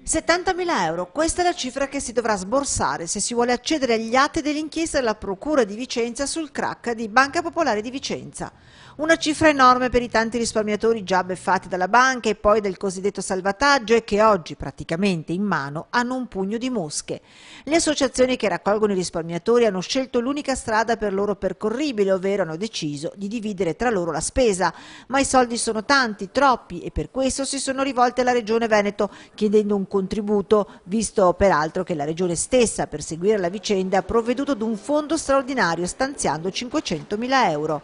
70.000 euro, questa è la cifra che si dovrà sborsare se si vuole accedere agli atti dell'inchiesta della Procura di Vicenza sul crack di Banca Popolare di Vicenza. Una cifra enorme per i tanti risparmiatori già beffati dalla banca e poi del cosiddetto salvataggio e che oggi praticamente in mano hanno un pugno di mosche. Le associazioni che raccolgono i risparmiatori hanno scelto l'unica strada per loro percorribile, ovvero hanno deciso di dividere tra loro la spesa, ma i soldi sono tanti, troppi, e per questo si sono rivolte alla Regione Veneto chiedendo un contributo, visto peraltro che la Regione stessa per seguire la vicenda ha provveduto ad un fondo straordinario stanziando 500.000 euro.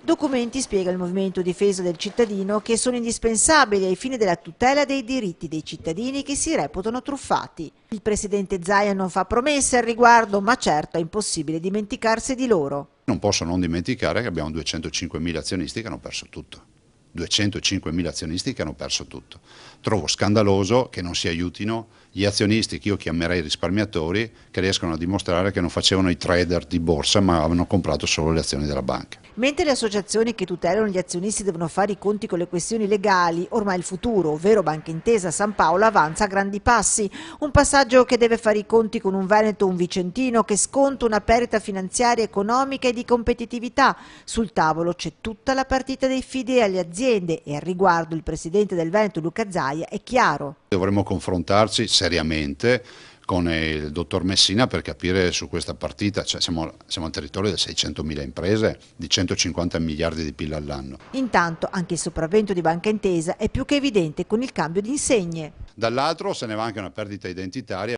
Documenti, spiega il Movimento Difesa del Cittadino, che sono indispensabili ai fini della tutela dei diritti dei cittadini che si reputano truffati. Il presidente Zaia non fa promesse al riguardo, ma certo è impossibile dimenticarsi di loro. Non posso non dimenticare che abbiamo 205.000 azionisti che hanno perso tutto. 205.000 azionisti che hanno perso tutto. Trovo scandaloso che non si aiutino gli azionisti, che io chiamerei risparmiatori, che riescono a dimostrare che non facevano i trader di borsa ma avevano comprato solo le azioni della banca. Mentre le associazioni che tutelano gli azionisti devono fare i conti con le questioni legali, ormai il futuro, ovvero Banca Intesa San Paolo, avanza a grandi passi. Un passaggio che deve fare i conti con un Veneto o un Vicentino che sconta una perdita finanziaria, economica e di competitività. Sul tavolo c'è tutta la partita dei fidi alle aziende e al riguardo il presidente del Veneto, Luca Zaia, è chiaro. Dovremmo confrontarci seriamente con il dottor Messina per capire su questa partita, siamo al territorio di 600.000 imprese, di 150 miliardi di PIL all'anno. Intanto anche il sopravvento di Banca Intesa è più che evidente con il cambio di insegne. Dall'altro se ne va anche una perdita identitaria.